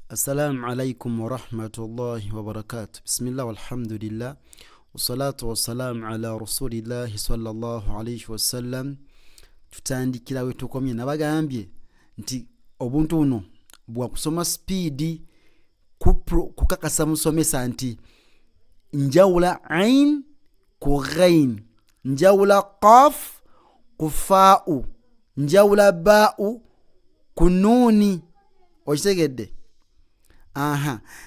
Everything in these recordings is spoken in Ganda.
السلام عليكم ورحمة الله وبركاته. بسم الله والحمد لله والصلاة والسلام على رسول الله صلى الله عليه وسلم. Tutandikira we tukomye nabagambye nti obuntu buno bwa kusoma speed kukakasa musomesa nti njawula ain ku ghain, njawula qaf ku fa'u, njawula ba'u ku nuni. Okitegedde?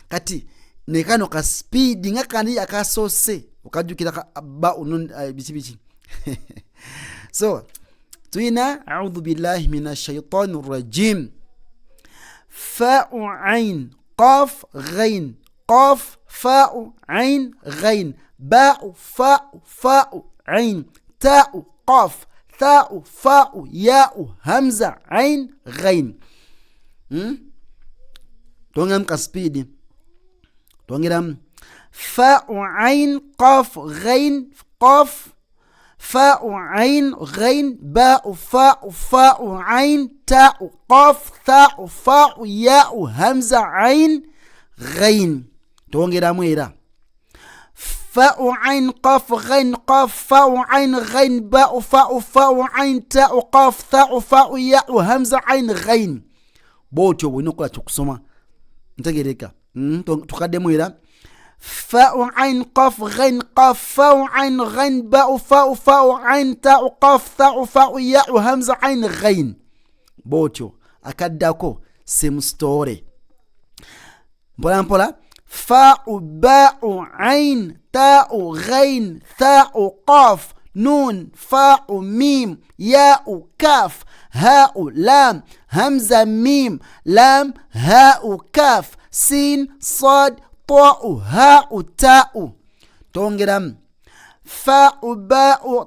Kati nekano ka speed nga kandi akasose ukajukira ba'u nun bichi so tuyina a'udhu billahi minash shaitanir rajim. Fa'u ain qaf ghain, qaf fa'u ain ghain, ba'u fa'u ain, ta'u qaf, tha'u fa'u ya'u hamza ain ghain. Tongam ka speed. Tongiram fa'u ain qaf ghain, qaf fa'u ain ghain, ba'u fa'u ain, ta'u qaf, tha'u fa'u ya'u hamza ain ghain. Tongiramu era fa'u ain qaf ghain, qaf fa'u ain ghain, ba'u fa'u ain, ta'u qaf, tha'u fa'u ya'u hamza ain ghain. Botyo bwinokola tukusoma ntegereka. Tukademu era fa'u ain qaf ghain, qaf fa'u ain ghain, ba'u fa'u ain, ta'u qaf, tha'u fa'u ya'u hamza ain ghain. Botyo akaddako same story. Mpola mpola fa'u ba'u ain, ta'u ghain, tha'u qaf, nun fa'u mim, ya'u kaf, ha'u lam, hamza mim, lam ha'u kaf, sin sad ta'u ha'u ta'u. Tongeram fa'u ba'u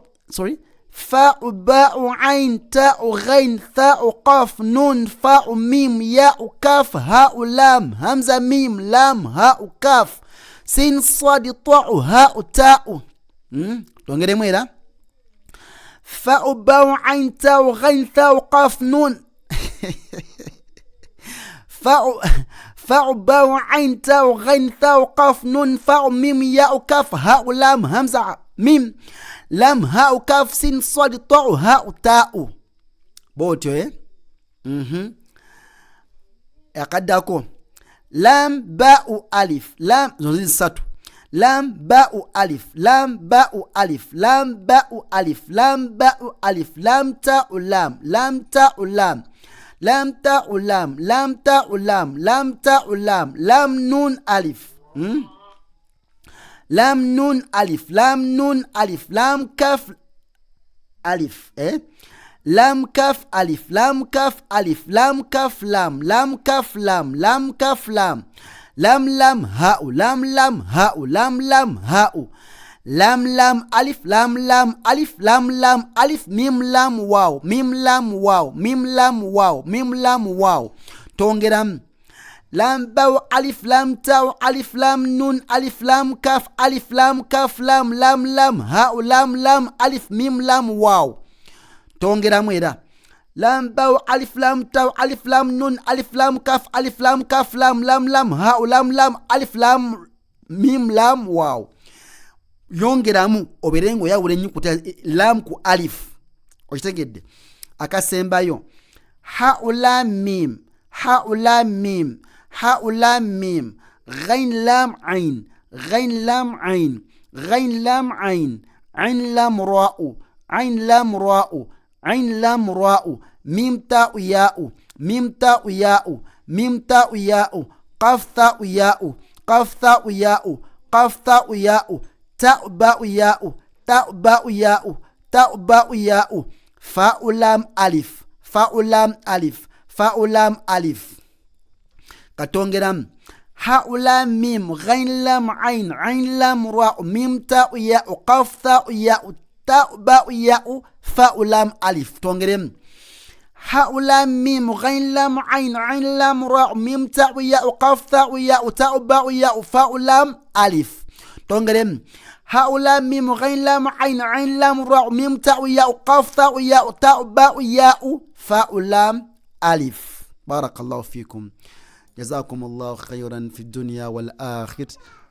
ain, ta'u ghain, tha'u qaf, nun fa'u mim, ya'u kaf, ha'u lam, hamza mim, lam ha'u kaf, sin sad ta'u ha'u ta'u. Tongeremu era fa'u ba'u ain, ta'u ghain, tha'u qaf, nun fa'u ba'u ain, ta'u ghain, tha'u qaf, nun fa'u mim, ya'u kaf, ha'u lam, hamza mim, lam ha'u kaf, sin sad ta'u ha'u ta'u. Botyo akadako lam ba'u alif, lam zonzi satu, lam ba'u alif, lam ba'u alif, lam ba'u alif, lam ba'u alif, lam ta'u lam, lam ta'u lam, lam ta'u lam, lam ta'u lam, lam ta'u lam, lam nun alif, lam nun alif, lam nun alif, lam kaf alif, lam kaf alif, lam kaf alif, lam kaf lam, lam kaf lam, lam kaf lam, lam lam ha'u, lam lam ha'u, lam lam ha'u, lam lam alif, lam lam alif, lam lam alif, mim lam waw, mim lam waw, mim lam waw, mim lam waw. Tongeram lam ba'u alif, lam ta'u alif, lam nun alif, lam kaf alif, lam kaf lam, lam lam ha'u, lam lam alif, mim lam waw. Tongeramu era lam ba'u alif, lam ta'u alif, lam nun alif, lam kaf alif, lam kaf lam, lam lam ha'u, lam lam alif, lam mim lam waw. Yongeramu oberengo yawule nyukuta lam ku alif. Okitegedde? Akasembayo ha'u lam mim, ha'u lam mim, ha'u lam mim, ghain lam ain, ghain lam ain, ghain lam ain, ain lam ra'u, ain lam ra'u, ain lam ra'u, mim ta'u ya'u, mim ta'u ya'u, mim ta'u ya'u, qaf ta'u ya'u, qaf ta'u ya'u, qaf ta'u ya'u, ta'u ba'u ya'u, ta'u ba'u ya'u, ta'u ba'u ya'u, fa'u lam alif, fa'u lam alif, fa'u lam alif. Katongeram ha'u lam mim, ghain lam ain, ain lam ra'u, mim ta'u ya'u, qaf ta'u ya'u, ta'u ba'u ya'u, fa'u lam alif. Tongerem ha'u lam mim, ghain lam ain, ain lam ra'u, mim ta'u ya'u, qaf ta'u ya'u, ta'u ba'u ya'u, fa'u lam alif. Tongerem ha'u lam mim, ghain lam ain, ain lam ra'u, mim ta'u ya'u, qaf ta'u ya'u, ta'u ba'u ya'u, fa'u lam alif. Barakallahu fikum. جزاكم الله خيرا في الدنيا والآخرة.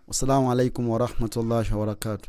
والسلام عليكم ورحمة الله وبركاته.